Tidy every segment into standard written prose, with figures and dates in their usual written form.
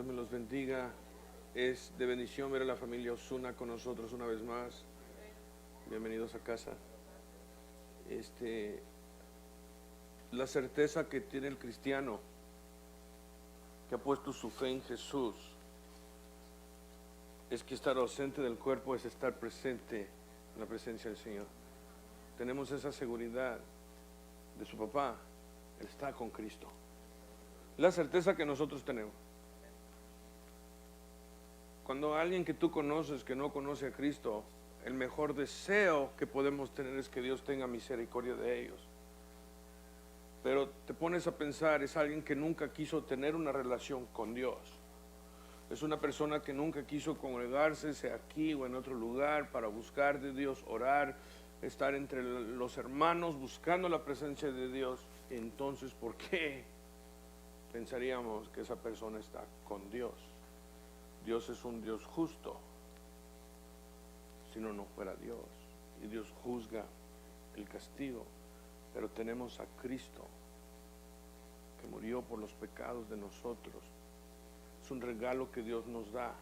me los bendiga. Es de bendición ver a la familia Osuna con nosotros una vez más. Bienvenidos a casa. La certeza que tiene el cristiano que ha puesto su fe en Jesús es que estar ausente del cuerpo es estar presente en la presencia del Señor. Tenemos esa seguridad de su papá, Él está con Cristo. La certeza que nosotros tenemos. Cuando alguien que tú conoces que no conoce a Cristo, el mejor deseo que podemos tener es que Dios tenga misericordia de ellos. Pero te pones a pensar, es alguien que nunca quiso tener una relación con Dios. Es una persona que nunca quiso congregarse, sea aquí o en otro lugar, para buscar de Dios, orar, estar entre los hermanos buscando la presencia de Dios. Entonces, ¿por qué pensaríamos que esa persona está con Dios? Dios es un Dios justo. Si no, no fuera Dios. Y Dios juzga el castigo. Pero tenemos a Cristo que murió por los pecados de nosotros. Es un regalo que Dios nos da,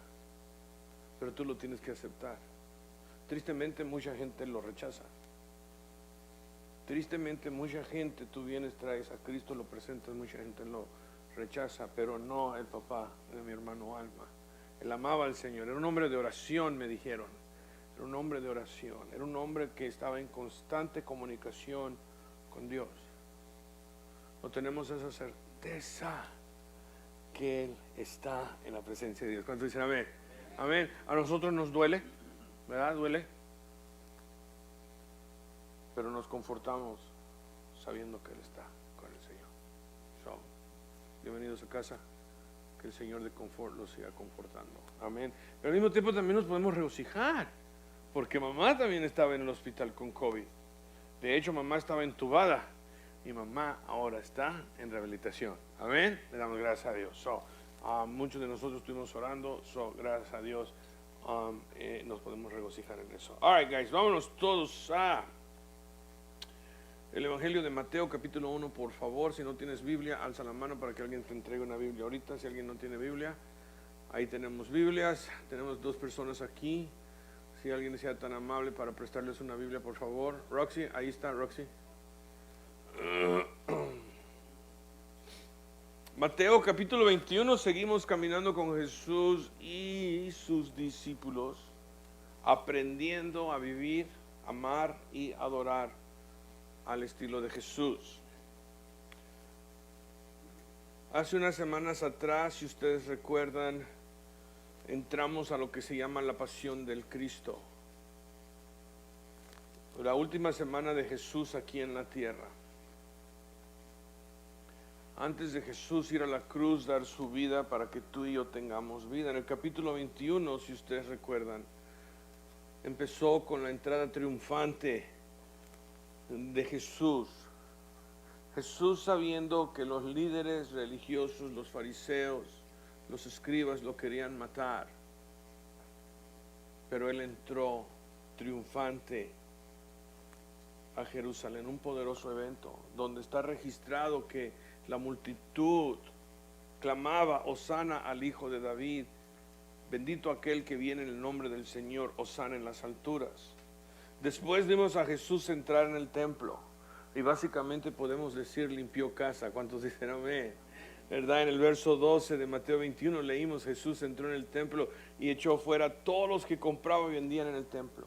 pero tú lo tienes que aceptar. Tristemente mucha gente lo rechaza. Tristemente mucha gente, tú vienes, traes a Cristo, lo presentas, mucha gente lo rechaza, pero no el papá de mi hermano Alma. Él amaba al Señor, era un hombre de oración, me dijeron. Era un hombre de oración, era un hombre que estaba en constante comunicación con Dios. No tenemos esa certeza que Él está en la presencia de Dios. ¿Cuántos dicen amén? Amén. A nosotros nos duele, ¿verdad? Duele. Pero nos confortamos sabiendo que Él está con el Señor. So, bienvenidos a casa. Que el Señor de confort los siga confortando. Amén. Pero al mismo tiempo también nos podemos regocijar, porque mamá también estaba en el hospital con COVID. De hecho, mamá estaba entubada. Mi mamá ahora está en rehabilitación. Amén. Le damos gracias a Dios. Muchos de nosotros estuvimos orando. Gracias a Dios nos podemos regocijar en eso. Alright, guys, vámonos todos a el Evangelio de Mateo, capítulo 1, por favor. Si no tienes Biblia, alza la mano para que alguien te entregue una Biblia ahorita. Si alguien no tiene Biblia, ahí tenemos Biblias. Tenemos 2 personas aquí. Si alguien sea tan amable para prestarles una Biblia, por favor. Roxy, ahí está Roxy. Mateo capítulo 21, seguimos caminando con Jesús y sus discípulos, aprendiendo a vivir, amar y adorar al estilo de Jesús. Hace unas semanas atrás, si ustedes recuerdan, entramos a lo que se llama la pasión del Cristo, la última semana de Jesús aquí en la tierra. Antes de Jesús ir a la cruz, dar su vida para que tú y yo tengamos vida. En el capítulo 21, si ustedes recuerdan, empezó con la entrada triunfante de Jesús. Jesús, sabiendo que los líderes religiosos, los fariseos, los escribas lo querían matar, pero Él entró triunfante a Jerusalén, un poderoso evento donde está registrado que la multitud clamaba: Hosana al Hijo de David, bendito aquel que viene en el nombre del Señor, Hosana en las alturas. Después vimos a Jesús entrar en el templo y básicamente podemos decir limpió casa. ¿Cuántos dicen amén? ¿Verdad? En el verso 12 de Mateo 21 leímos: Jesús entró en el templo y echó fuera a todos los que compraban y vendían en el templo.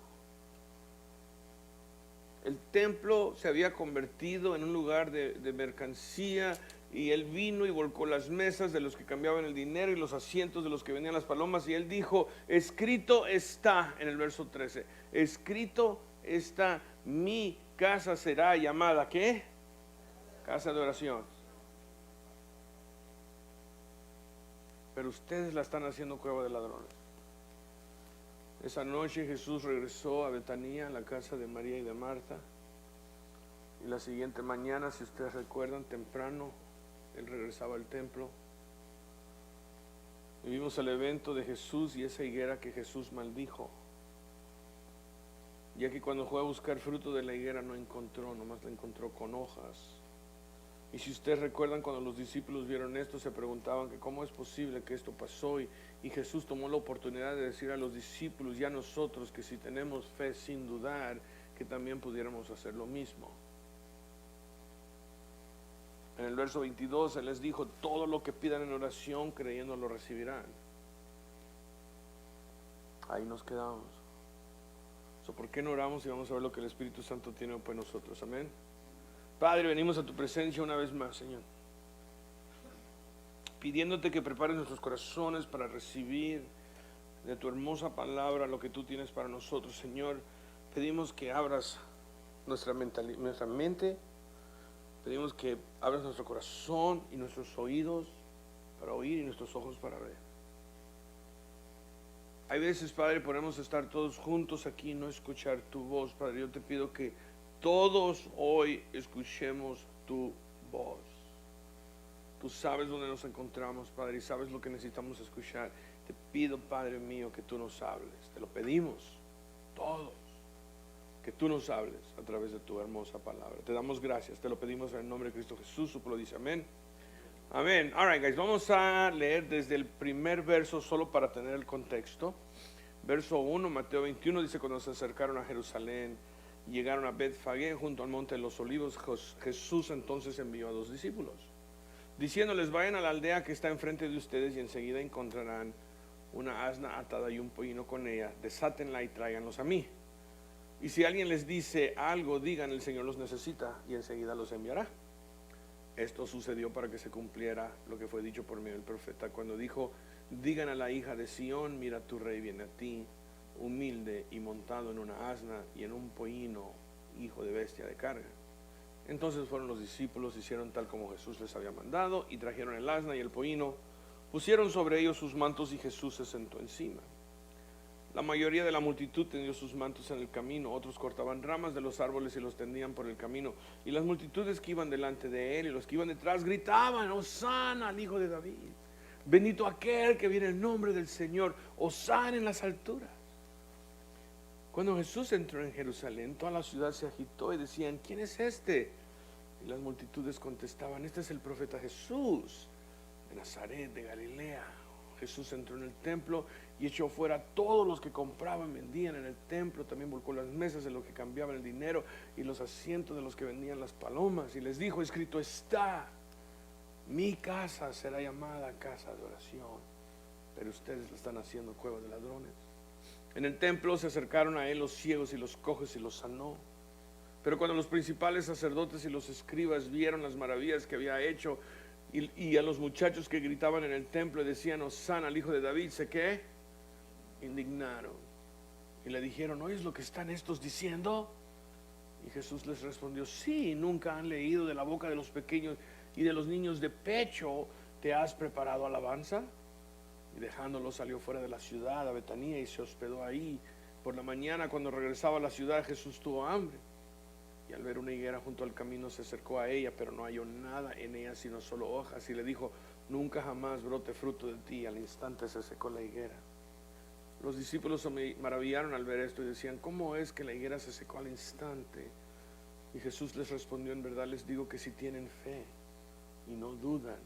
El templo se había convertido en un lugar de mercancía, y Él vino y volcó las mesas de los que cambiaban el dinero y los asientos de los que vendían las palomas, y Él dijo: escrito está, en el verso 13, escrito está, mi casa será llamada, ¿qué? Casa de oración. Pero ustedes la están haciendo cueva de ladrones. Esa noche Jesús regresó a Betania, a la casa de María y de Marta. Y la siguiente mañana, si ustedes recuerdan, temprano, Él regresaba al templo. Y vimos el evento de Jesús y esa higuera que Jesús maldijo. Ya que cuando fue a buscar fruto de la higuera no encontró, nomás la encontró con hojas. Y si ustedes recuerdan, cuando los discípulos vieron esto, se preguntaban que cómo es posible que esto pasó, y Jesús tomó la oportunidad de decir a los discípulos y a nosotros que si tenemos fe sin dudar, que también pudiéramos hacer lo mismo. En el verso 22 Él les dijo: todo lo que pidan en oración, creyendo, lo recibirán. Ahí nos quedamos. ¿Por qué no oramos y vamos a ver lo que el Espíritu Santo tiene para nosotros? Amén. Padre, venimos a tu presencia una vez más, Señor, pidiéndote que prepares nuestros corazones para recibir de tu hermosa palabra lo que tú tienes para nosotros, Señor. Pedimos que abras nuestra mente, pedimos que abras nuestro corazón y nuestros oídos para oír y nuestros ojos para ver. Hay veces, Padre, podemos estar todos juntos aquí y no escuchar tu voz. Padre, yo te pido que todos hoy escuchemos tu voz. Tú sabes dónde nos encontramos, Padre, y sabes lo que necesitamos escuchar. Te pido, Padre mío, que tú nos hables. Te lo pedimos, todos, que tú nos hables a través de tu hermosa palabra. Te damos gracias, te lo pedimos en el nombre de Cristo Jesús. Su pueblo dice amén. Amén. All right, guys, vamos a leer desde el primer verso solo para tener el contexto. Verso 1, Mateo 21 dice: cuando se acercaron a Jerusalén, llegaron a Betfagé junto al monte de los olivos, Jesús entonces envió a 2 discípulos, diciéndoles: vayan a la aldea que está enfrente de ustedes y enseguida encontrarán una asna atada y un pollino con ella, desátenla y tráiganlos a mí. Y si alguien les dice algo, digan: el Señor los necesita, y enseguida los enviará. Esto sucedió para que se cumpliera lo que fue dicho por medio del profeta, cuando dijo: digan a la hija de Sión, mira, tu rey viene a ti, humilde y montado en una asna y en un pollino, hijo de bestia de carga. Entonces fueron los discípulos, hicieron tal como Jesús les había mandado, y trajeron el asna y el pollino, pusieron sobre ellos sus mantos, y Jesús se sentó encima. La mayoría de la multitud tendió sus mantos en el camino, otros cortaban ramas de los árboles y los tendían por el camino, y las multitudes que iban delante de él y los que iban detrás gritaban: Hosana al Hijo de David, bendito aquel que viene en el nombre del Señor, Hosana en las alturas. Cuando Jesús entró en Jerusalén, toda la ciudad se agitó y decían: ¿quién es este? Y las multitudes contestaban: este es el profeta Jesús de Nazaret de Galilea. Jesús entró en el templo y echó fuera a todos los que compraban, vendían en el templo. También volcó las mesas de los que cambiaban el dinero y los asientos de los que vendían las palomas, y les dijo: escrito está, mi casa será llamada casa de oración, pero ustedes la están haciendo cueva de ladrones. En el templo se acercaron a él los ciegos y los cojos y los sanó. Pero cuando los principales sacerdotes y los escribas vieron las maravillas que había hecho, y a los muchachos que gritaban en el templo y decían: Hosana al Hijo de David, ¿se qué? Indignaron y le dijeron: ¿oyes lo que están estos diciendo? Y Jesús les respondió: sí, nunca han leído: de la boca de los pequeños y de los niños de pecho te has preparado alabanza. Y dejándolo salió fuera de la ciudad a Betanía y se hospedó ahí. Por la mañana, cuando regresaba a la ciudad, Jesús tuvo hambre, y al ver una higuera junto al camino se acercó a ella, pero no halló nada en ella sino solo hojas, y le dijo: nunca jamás brote fruto de ti. Al instante se secó la higuera. Los discípulos se maravillaron al ver esto y decían: ¿cómo es que la higuera se secó al instante? Y Jesús les respondió: en verdad les digo que si tienen fe y no dudan,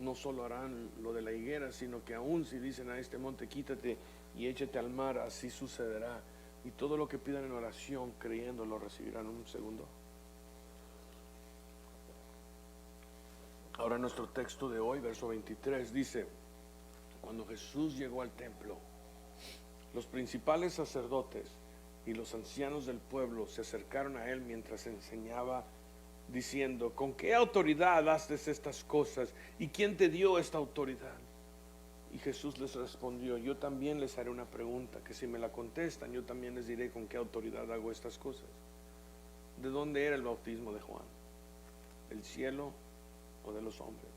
no solo harán lo de la higuera, sino que aún si dicen a este monte: quítate y échate al mar, así sucederá. Y todo lo que pidan en oración, creyendo, lo recibirán. Un segundo. Ahora nuestro texto de hoy, verso 23, dice: cuando Jesús llegó al templo, los principales sacerdotes y los ancianos del pueblo se acercaron a él mientras enseñaba, diciendo: ¿con qué autoridad haces estas cosas? ¿Y quién te dio esta autoridad? Y Jesús les respondió: yo también les haré una pregunta, que si me la contestan, yo también les diré con qué autoridad hago estas cosas. ¿De dónde era el bautismo de Juan? ¿Del cielo o de los hombres?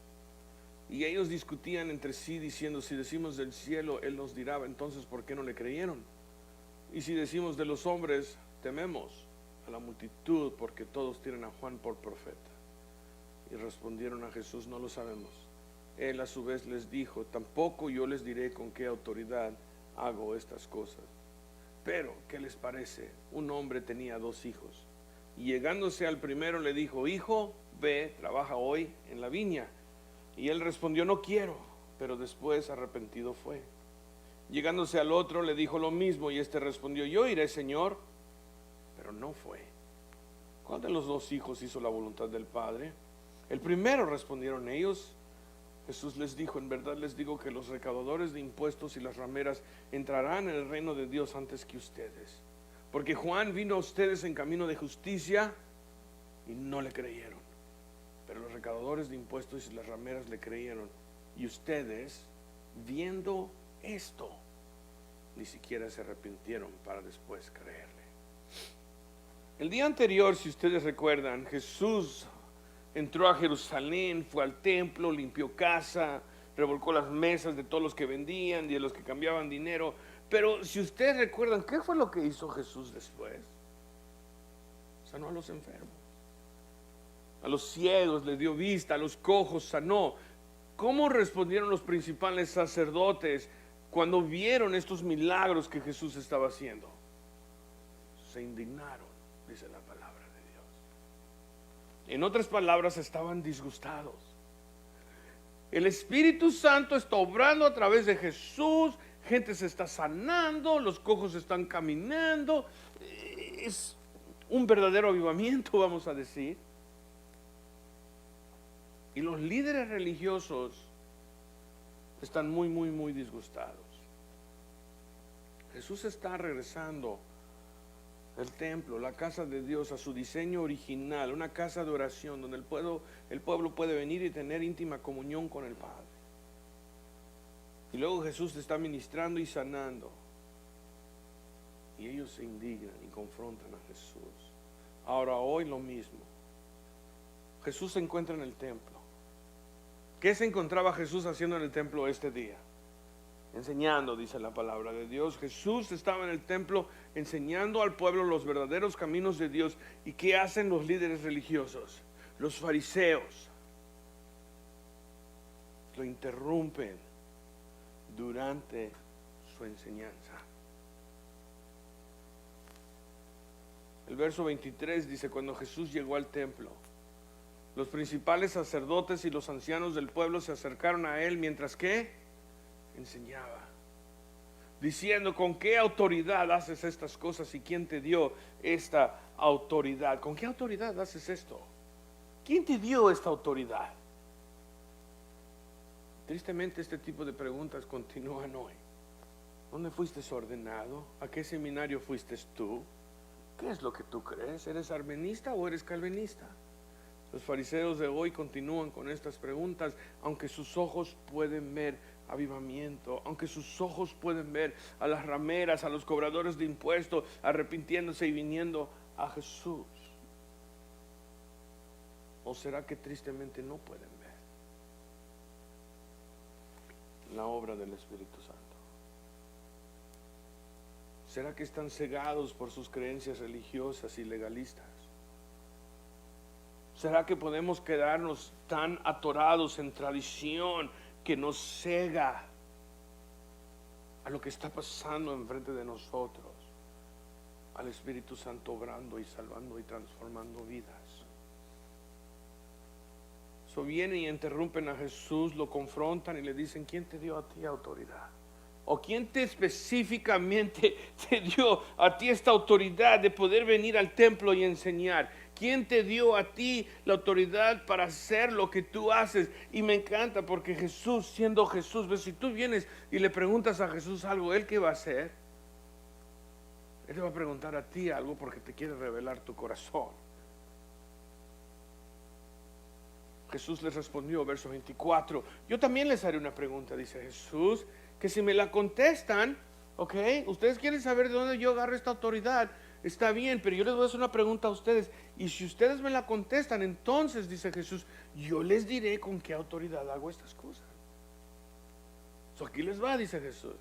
Y ellos discutían entre sí, diciendo: si decimos del cielo, él nos dirá: entonces ¿por qué no le creyeron? Y si decimos de los hombres, tememos a la multitud, porque todos tienen a Juan por profeta. Y respondieron a Jesús: no lo sabemos. Él a su vez les dijo: tampoco yo les diré con qué autoridad hago estas cosas. Pero, ¿qué les parece? Un hombre tenía 2 hijos, y llegándose al primero le dijo: hijo, ve, trabaja hoy en la viña. Y él respondió, no quiero, pero después arrepentido fue. Llegándose al otro le dijo lo mismo, y este respondió, yo iré, Señor, pero no fue. ¿Cuál de los dos hijos hizo la voluntad del Padre? El primero, respondieron ellos. Jesús les dijo, en verdad les digo que los recaudadores de impuestos y las rameras entrarán en el reino de Dios antes que ustedes. Porque Juan vino a ustedes en camino de justicia y no le creyeron, pero los recaudadores de impuestos y las rameras le creyeron. Y ustedes, viendo esto, ni siquiera se arrepintieron para después creerle. El día anterior, si ustedes recuerdan, Jesús entró a Jerusalén, fue al templo, limpió casa, revolcó las mesas de todos los que vendían y de los que cambiaban dinero. Pero si ustedes recuerdan, ¿qué fue lo que hizo Jesús después? Sanó a los enfermos, a los ciegos les dio vista, a los cojos sanó. ¿Cómo respondieron los principales sacerdotes cuando vieron estos milagros que Jesús estaba haciendo? Se indignaron, dice la palabra de Dios. En otras palabras, estaban disgustados. El Espíritu Santo está obrando a través de Jesús, gente se está sanando, los cojos están caminando. Es un verdadero avivamiento, vamos a decir. Y los líderes religiosos están muy disgustados. Jesús está regresando el templo, la casa de Dios, a su diseño original, una casa de oración donde el pueblo puede venir y tener íntima comunión con el Padre. Y luego Jesús está ministrando y sanando, y ellos se indignan y confrontan a Jesús. Ahora, hoy lo mismo. Jesús se encuentra en el templo. ¿Qué se encontraba Jesús haciendo en el templo este día? Enseñando, dice la palabra de Dios. Jesús estaba en el templo enseñando al pueblo los verdaderos caminos de Dios. ¿Y qué hacen los líderes religiosos? Los fariseos lo interrumpen durante su enseñanza. El verso 23 dice, cuando Jesús llegó al templo, los principales sacerdotes y los ancianos del pueblo se acercaron a él mientras que enseñaba, diciendo, ¿con qué autoridad haces estas cosas y quién te dio esta autoridad? ¿Con qué autoridad haces esto? ¿Quién te dio esta autoridad? Tristemente este tipo de preguntas continúan hoy. ¿Dónde fuiste ordenado? ¿A qué seminario fuiste tú? ¿Qué es lo que tú crees? ¿Eres armenista o eres calvinista? Los fariseos de hoy continúan con estas preguntas, aunque sus ojos pueden ver avivamiento, aunque sus ojos pueden ver a las rameras, a los cobradores de impuestos arrepintiéndose y viniendo a Jesús. ¿O será que tristemente no pueden ver la obra del Espíritu Santo? ¿Será que están cegados por sus creencias religiosas y legalistas? ¿Será que podemos quedarnos tan atorados en tradición que nos cega a lo que está pasando enfrente de nosotros? Al Espíritu Santo obrando y salvando y transformando vidas. So vienen y interrumpen a Jesús, lo confrontan y le dicen, ¿quién te dio a ti autoridad? ¿O quién te específicamente te dio a ti esta autoridad de poder venir al templo y enseñar? ¿Quién te dio a ti la autoridad para hacer lo que tú haces? Y me encanta porque Jesús, siendo Jesús, ¿ves? Si tú vienes y le preguntas a Jesús algo, ¿Él qué va a hacer? Él te va a preguntar a ti algo porque te quiere revelar tu corazón. Jesús les respondió, verso 24, yo también les haré una pregunta, dice Jesús, que si me la contestan, ok, ustedes quieren saber de dónde yo agarro esta autoridad, está bien, pero yo les voy a hacer una pregunta a ustedes, y si ustedes me la contestan, entonces, dice Jesús, yo les diré con qué autoridad hago estas cosas. So, aquí les va, dice Jesús,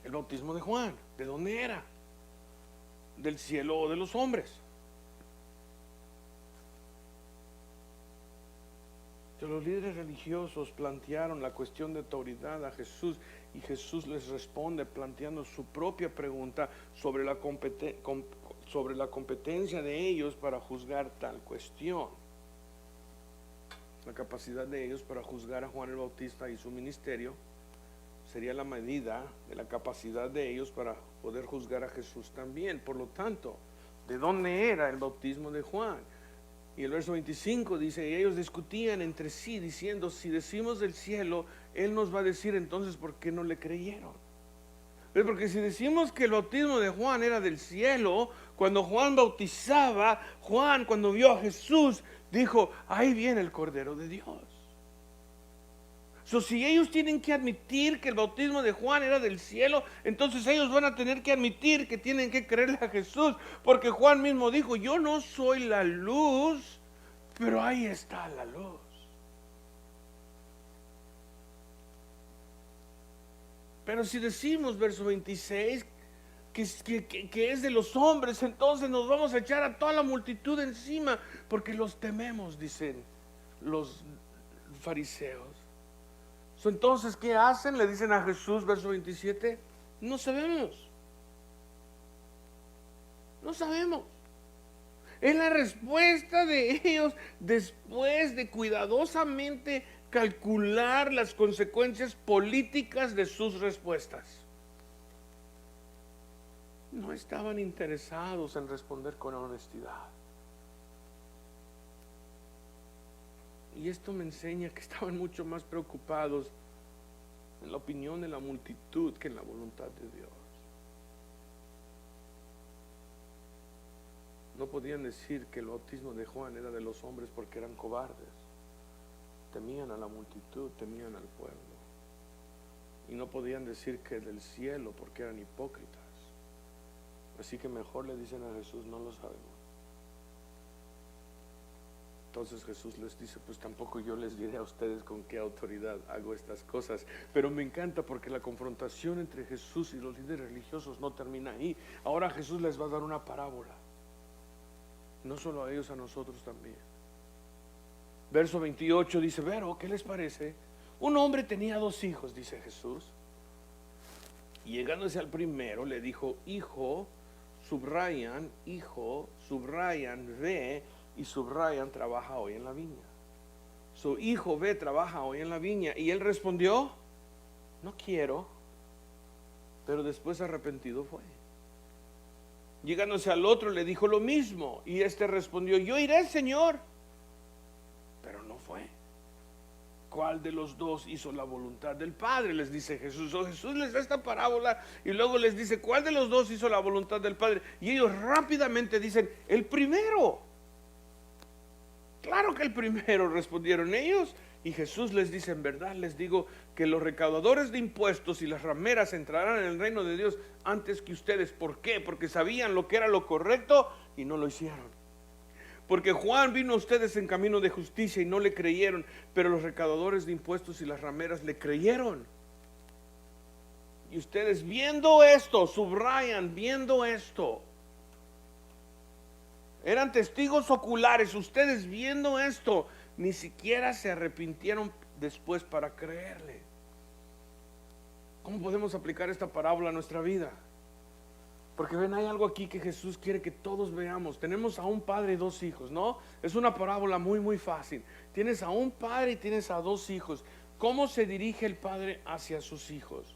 el bautismo de Juan, ¿de dónde era? ¿Del cielo o de los hombres? Los líderes religiosos plantearon la cuestión de autoridad a Jesús y Jesús les responde planteando su propia pregunta sobre la competencia de ellos para juzgar tal cuestión. La capacidad de ellos para juzgar a Juan el Bautista y su ministerio sería la medida de la capacidad de ellos para poder juzgar a Jesús también. Por lo tanto, ¿de dónde era el bautismo de Juan? Y el verso 25 dice, y ellos discutían entre sí diciendo, si decimos del cielo, Él nos va a decir entonces por qué no le creyeron. Porque si decimos que el bautismo de Juan era del cielo, cuando Juan bautizaba, Juan cuando vio a Jesús, dijo, ahí viene el Cordero de Dios. Si ellos tienen que admitir que el bautismo de Juan era del cielo, entonces ellos van a tener que admitir que tienen que creerle a Jesús, porque Juan mismo dijo, yo no soy la luz, pero ahí está la luz. Pero si decimos, verso 26, que es de los hombres, entonces nos vamos a echar a toda la multitud encima, porque los tememos, dicen los fariseos. Entonces, ¿qué hacen? Le dicen a Jesús, verso 27, no sabemos. No sabemos. Es la respuesta de ellos después de cuidadosamente calcular las consecuencias políticas de sus respuestas. No estaban interesados en responder con honestidad. Y esto me enseña que estaban mucho más preocupados en la opinión de la multitud que en la voluntad de Dios. No podían decir que el bautismo de Juan era de los hombres porque eran cobardes. Temían a la multitud, temían al pueblo. Y no podían decir que del cielo porque eran hipócritas. Así que mejor le dicen a Jesús, no lo sabemos. Entonces Jesús les dice, pues tampoco yo les diré a ustedes con qué autoridad hago estas cosas. Pero me encanta porque la confrontación entre Jesús y los líderes religiosos no termina ahí. Ahora Jesús les va a dar una parábola. No solo a ellos, a nosotros también. Verso 28 dice, pero ¿qué les parece? Un hombre tenía 2 hijos, dice Jesús. Y llegándose al primero le dijo, hijo, subrayan, ve, y subrayan, trabaja hoy en la viña. Su hijo ve, trabaja hoy en la viña. Y él respondió, no quiero. Pero después arrepentido fue. Llegándose al otro le dijo lo mismo. Y este respondió, yo iré, Señor. Pero no fue. ¿Cuál de los dos hizo la voluntad del Padre? Les dice Jesús. Jesús les da esta parábola y luego les dice, ¿cuál de los dos hizo la voluntad del Padre? Y ellos rápidamente dicen, el primero. Claro que el primero, respondieron ellos. Y Jesús les dice, en verdad les digo que los recaudadores de impuestos y las rameras entrarán en el reino de Dios antes que ustedes. ¿Por qué? Porque sabían lo que era lo correcto y no lo hicieron. Porque Juan vino a ustedes en camino de justicia y no le creyeron, pero los recaudadores de impuestos y las rameras le creyeron. Y ustedes viendo esto, subrayan, viendo esto, eran testigos oculares. Ustedes viendo esto, ni siquiera se arrepintieron después para creerle. ¿Cómo podemos aplicar esta parábola a nuestra vida? Porque ven, hay algo aquí que Jesús quiere que todos veamos. Tenemos a un padre y 2 hijos, ¿no? Es una parábola muy muy fácil. Tienes a un padre y tienes a 2 hijos. ¿Cómo se dirige el padre hacia sus hijos?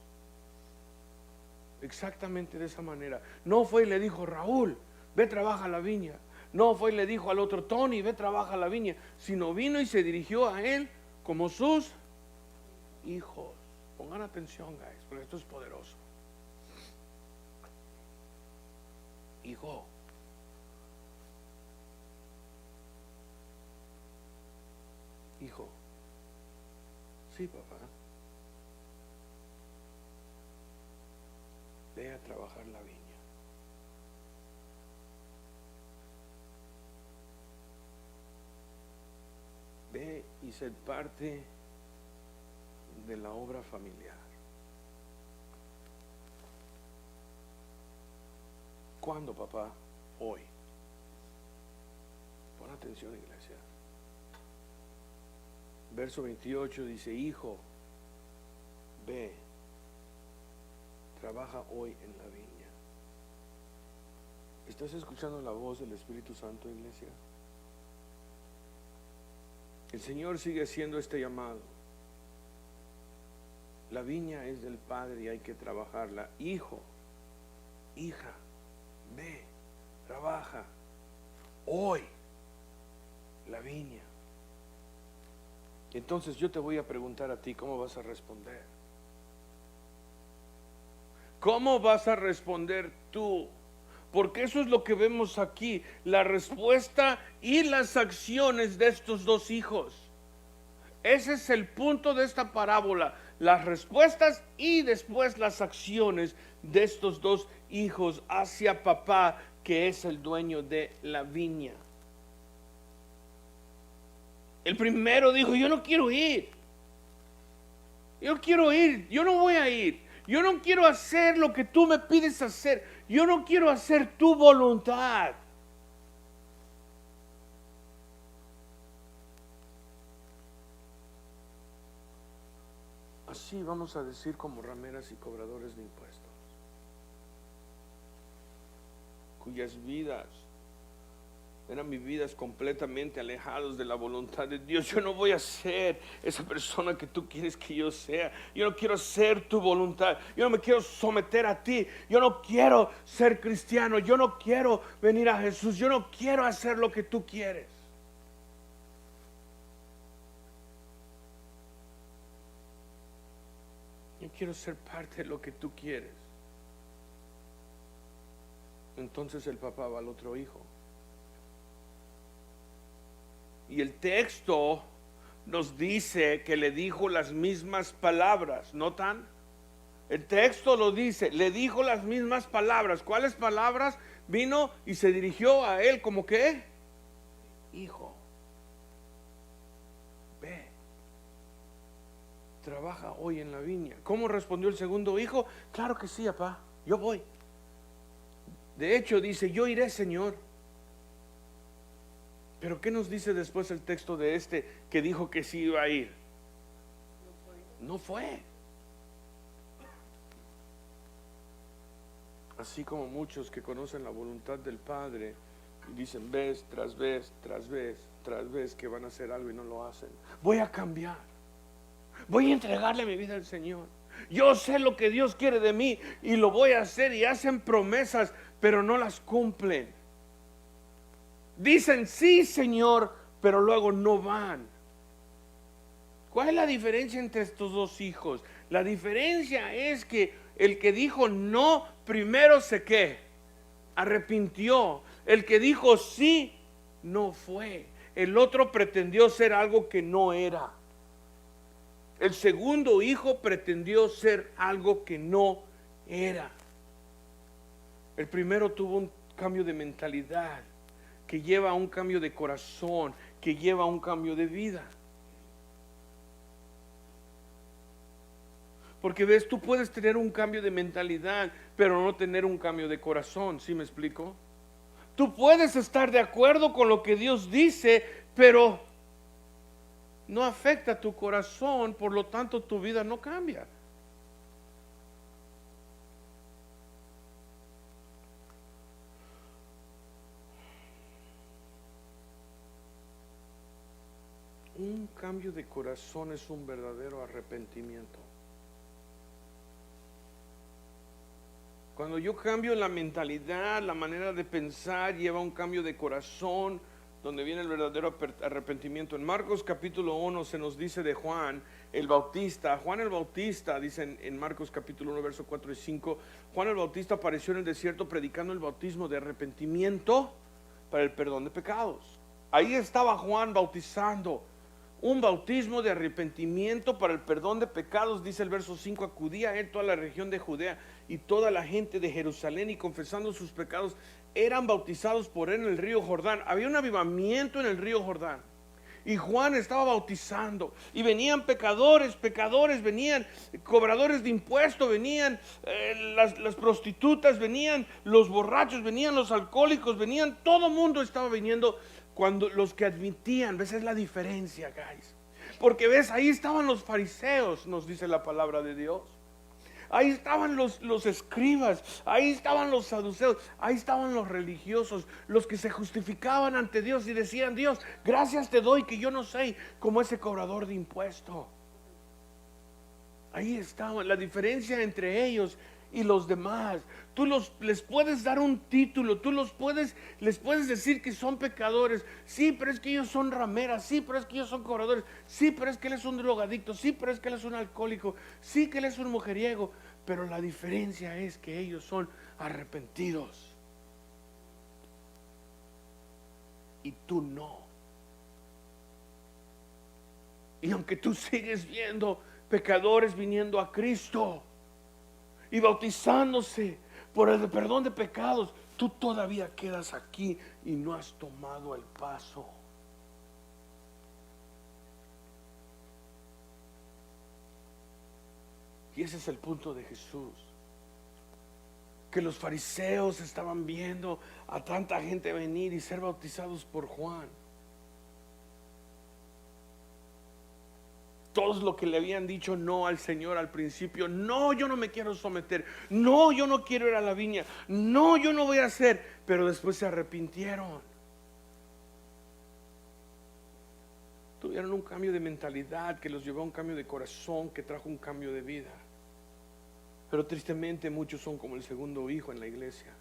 Exactamente de esa manera. No fue y le dijo, Raúl, ve, trabaja la viña. No fue y le dijo al otro, Tony, ve, trabaja la viña. Sino vino y se dirigió a él como sus hijos. Pongan atención, guys, porque esto es poderoso. Hijo, hijo, sí, papá, ve a trabajar la viña. Ve y ser parte de la obra familiar. ¿Cuándo, papá? Hoy. Pon atención, iglesia. Verso 28 dice, hijo, ve, trabaja hoy en la viña. ¿Estás escuchando la voz del Espíritu Santo, iglesia? El Señor sigue haciendo este llamado. La viña es del Padre y hay que trabajarla. Hijo, hija, ve, trabaja. Hoy, la viña. Entonces yo te voy a preguntar a ti, ¿cómo vas a responder? ¿Cómo vas a responder tú? Porque eso es lo que vemos aquí, la respuesta y las acciones de estos dos hijos. Ese es el punto de esta parábola, las respuestas y después las acciones de estos dos hijos hacia papá, que es el dueño de la viña. El primero dijo: yo no quiero ir, yo no voy a ir, yo no quiero hacer lo que tú me pides hacer, yo no quiero hacer tu voluntad. Así vamos a decir como rameras y cobradores de impuestos, cuyas vidas eran vividas completamente alejados de la voluntad de Dios. Yo no voy a ser esa persona que tú quieres que yo sea. Yo no quiero ser tu voluntad. Yo no me quiero someter a ti. Yo no quiero ser cristiano. Yo no quiero venir a Jesús. Yo no quiero hacer lo que tú quieres. Yo quiero ser parte de lo que tú quieres. Entonces el papá va al otro hijo. Y el texto nos dice que le dijo las mismas palabras. ¿Notan? El texto lo dice, le dijo las mismas palabras. ¿Cuáles palabras? Vino y se dirigió a él como que: hijo, ve, trabaja hoy en la viña. ¿Cómo respondió el segundo hijo? Claro que sí, papá, yo voy. De hecho dice: yo iré, Señor. Pero ¿qué nos dice después el texto de este que dijo que sí iba a ir? No fue. Así como muchos que conocen la voluntad del Padre y dicen vez tras vez, tras vez, tras vez que van a hacer algo y no lo hacen. Voy a cambiar. Voy a entregarle mi vida al Señor. Yo sé lo que Dios quiere de mí y lo voy a hacer, y hacen promesas, pero no las cumplen. Dicen sí, Señor, pero luego no van. ¿Cuál es la diferencia entre estos dos hijos? La diferencia es que el que dijo no, primero se ¿qué? Arrepintió. El que dijo sí, no fue. El otro pretendió ser algo que no era. El segundo hijo pretendió ser algo que no era. El primero tuvo un cambio de mentalidad, que lleva a un cambio de corazón, que lleva a un cambio de vida. Porque ves, tú puedes tener un cambio de mentalidad, pero no tener un cambio de corazón. ¿Sí me explico? Tú puedes estar de acuerdo con lo que Dios dice, pero no afecta tu corazón, por lo tanto tu vida no cambia. Un cambio de corazón es un verdadero arrepentimiento. Cuando yo cambio la mentalidad, la manera de pensar, lleva un cambio de corazón, donde viene el verdadero arrepentimiento. En Marcos capítulo 1 se nos dice de Juan el Bautista. Juan el Bautista, dicen en Marcos capítulo 1 verso 4 y 5, Juan el Bautista apareció en el desierto predicando el bautismo de arrepentimiento para el perdón de pecados. Ahí estaba Juan bautizando. Un bautismo de arrepentimiento para el perdón de pecados, dice el verso 5, acudía a él toda la región de Judea y toda la gente de Jerusalén, y confesando sus pecados eran bautizados por él en el río Jordán. Había un avivamiento en el río Jordán y Juan estaba bautizando, y venían pecadores, venían cobradores de impuestos, venían las prostitutas, venían los borrachos, venían los alcohólicos, venían, todo mundo estaba viniendo. Cuando los que admitían, ves, es la diferencia, guys. Porque ves, ahí estaban los fariseos, nos dice la palabra de Dios. ahí estaban los escribas, ahí estaban los saduceos, ahí estaban los religiosos, los que se justificaban ante Dios y decían: Dios, gracias te doy que yo no soy como ese cobrador de impuestos. Ahí estaba la diferencia entre ellos y los demás. Tú les puedes dar un título, les puedes decir que son pecadores. Sí, pero es que ellos son rameras. Sí, pero es que ellos son cobradores. Sí, pero es que él es un drogadicto. Sí, pero es que él es un alcohólico. Sí, que él es un mujeriego. Pero la diferencia es que ellos son arrepentidos y tú no. Y aunque tú sigues viendo pecadores viniendo a Cristo y bautizándose por el perdón de pecados, tú todavía quedas aquí y no has tomado el paso. Y ese es el punto de Jesús, que los fariseos estaban viendo a tanta gente venir y ser bautizados por Juan. Todos lo que le habían dicho no al Señor al principio: no, yo no me quiero someter, no, yo no quiero ir a la viña, no, yo no voy a hacer. Pero después se arrepintieron, tuvieron un cambio de mentalidad que los llevó a un cambio de corazón, que trajo un cambio de vida. Pero tristemente muchos son como el segundo hijo en la iglesia.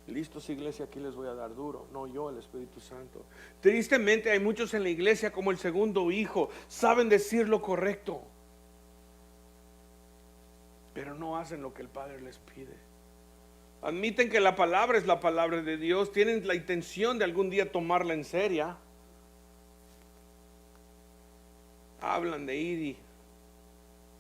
Listos, iglesia, aquí les voy a dar duro. No yo, el Espíritu Santo. Tristemente hay muchos en la iglesia como el segundo hijo. Saben decir lo correcto, pero no hacen lo que el Padre les pide. Admiten que la palabra es la palabra de Dios. Tienen la intención de algún día tomarla en serio. Hablan de ir y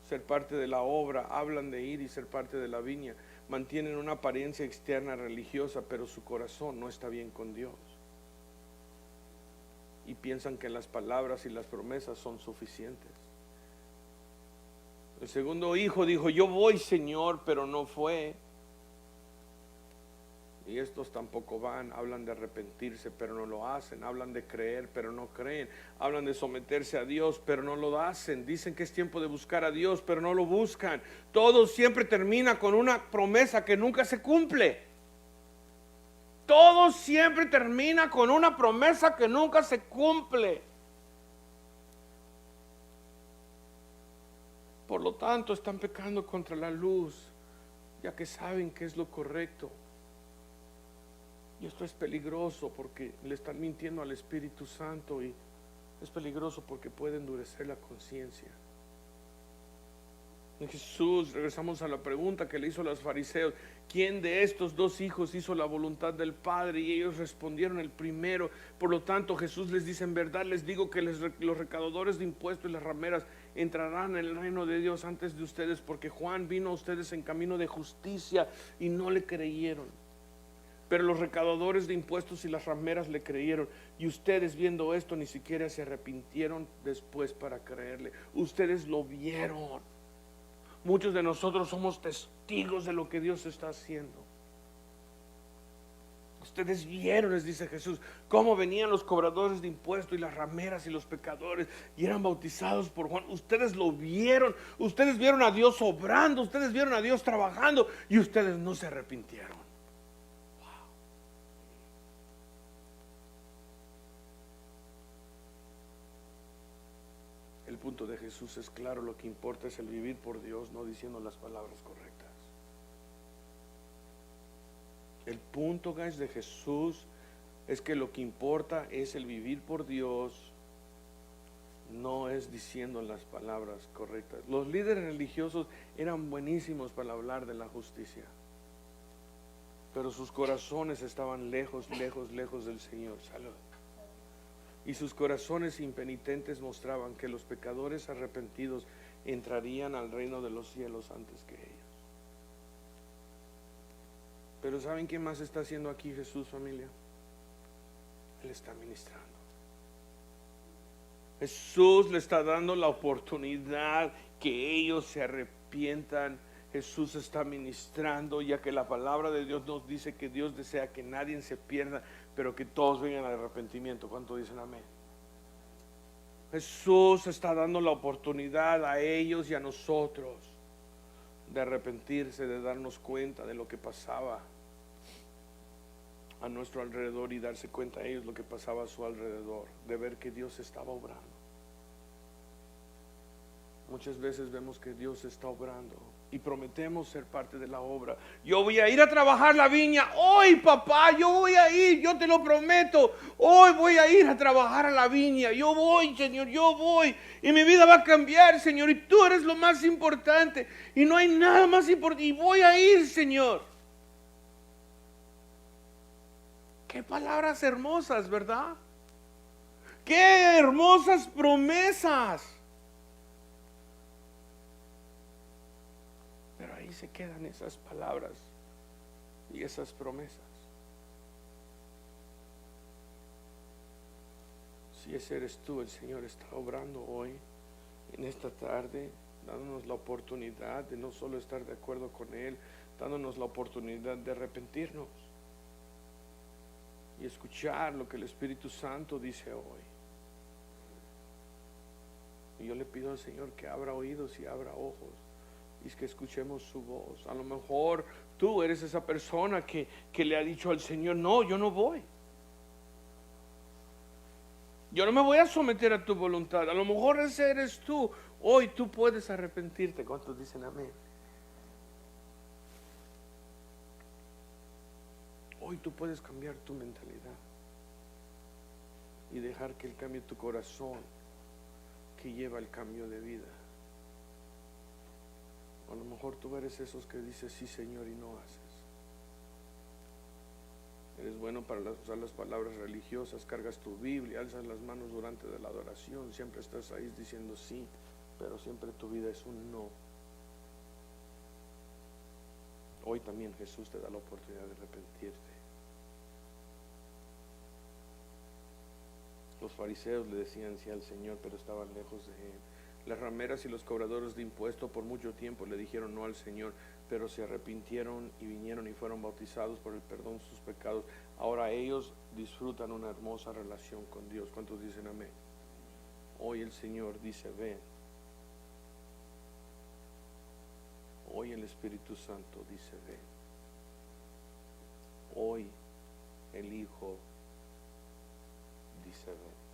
ser parte de la obra. Hablan de ir y ser parte de la viña. Mantienen una apariencia externa religiosa, pero su corazón no está bien con Dios. Y piensan que las palabras y las promesas son suficientes. El segundo hijo dijo: yo voy, Señor, pero no fue. Y estos tampoco van. Hablan de arrepentirse, pero no lo hacen. Hablan de creer, pero no creen. Hablan de someterse a Dios, pero no lo hacen. Dicen que es tiempo de buscar a Dios, pero no lo buscan. Todo siempre termina con una promesa que nunca se cumple. Todo siempre termina con una promesa que nunca se cumple. Por lo tanto, están pecando contra la luz, ya que saben que es lo correcto. Y esto es peligroso porque le están mintiendo al Espíritu Santo, y es peligroso porque puede endurecer la conciencia. En Jesús, regresamos a la pregunta que le hizo a los fariseos: ¿quién de estos dos hijos hizo la voluntad del Padre? Y ellos respondieron: el primero. Por lo tanto, Jesús les dice: en verdad les digo que los recaudadores de impuestos y las rameras entrarán en el reino de Dios antes de ustedes, porque Juan vino a ustedes en camino de justicia y no le creyeron, pero los recaudadores de impuestos y las rameras le creyeron. Y ustedes, viendo esto, ni siquiera se arrepintieron después para creerle. Ustedes lo vieron. Muchos de nosotros somos testigos de lo que Dios está haciendo. Ustedes vieron, les dice Jesús, cómo venían los cobradores de impuestos y las rameras y los pecadores y eran bautizados por Juan. Ustedes lo vieron. Ustedes vieron a Dios obrando. Ustedes vieron a Dios trabajando, y ustedes no se arrepintieron. El punto de Jesús es claro: lo que importa es el vivir por Dios, no diciendo las palabras correctas. El punto, guys, de Jesús es que lo que importa es el vivir por Dios, no es diciendo las palabras correctas. Los líderes religiosos eran buenísimos para hablar de la justicia, pero sus corazones estaban lejos, lejos, lejos del Señor. Salud. Y sus corazones impenitentes mostraban que los pecadores arrepentidos entrarían al reino de los cielos antes que ellos. Pero ¿saben qué más está haciendo aquí Jesús, familia? Él está ministrando. Jesús le está dando la oportunidad que ellos se arrepientan. Jesús está ministrando, ya que la palabra de Dios nos dice que Dios desea que nadie se pierda, pero que todos vengan al arrepentimiento. ¿Cuánto dicen amén? Jesús está dando la oportunidad a ellos y a nosotros de arrepentirse, de darnos cuenta de lo que pasaba a nuestro alrededor y darse cuenta a ellos lo que pasaba a su alrededor, de ver que Dios estaba obrando. Muchas veces vemos que Dios está obrando y prometemos ser parte de la obra. Yo voy a ir a trabajar la viña hoy, papá, yo voy a ir, yo te lo prometo. Hoy voy a ir a trabajar a la viña. Yo voy, Señor, yo voy. Y mi vida va a cambiar, Señor, y tú eres lo más importante. Y no hay nada más importante. Y voy a ir, Señor. Qué palabras hermosas, ¿verdad? Qué hermosas promesas. Pero ahí se quedan esas palabras y esas promesas. Si ese eres tú, el Señor está obrando hoy, en esta tarde, dándonos la oportunidad de no solo estar de acuerdo con Él, dándonos la oportunidad de arrepentirnos y escuchar lo que el Espíritu Santo dice hoy. Y yo le pido al Señor que abra oídos y abra ojos y es que escuchemos su voz. A lo mejor tú eres esa persona que le ha dicho al Señor: no, yo no voy. Yo no me voy a someter a tu voluntad. A lo mejor ese eres tú. Hoy tú puedes arrepentirte. ¿Cuántos dicen amén? Hoy tú puedes cambiar tu mentalidad y dejar que Él cambie tu corazón, que lleva el cambio de vida. A lo mejor tú eres esos que dices sí, Señor, y no haces. Eres bueno para usar las palabras religiosas, cargas tu Biblia, alzas las manos durante la adoración, siempre estás ahí diciendo sí, pero siempre tu vida es un no. Hoy también Jesús te da la oportunidad de arrepentirte. Los fariseos le decían sí al Señor, pero estaban lejos de Él. Las rameras y los cobradores de impuestos por mucho tiempo le dijeron no al Señor, pero se arrepintieron y vinieron y fueron bautizados por el perdón de sus pecados. Ahora ellos disfrutan una hermosa relación con Dios. ¿Cuántos dicen amén? Hoy el Señor dice ven. Hoy el Espíritu Santo dice ven. Hoy el Hijo dice ven.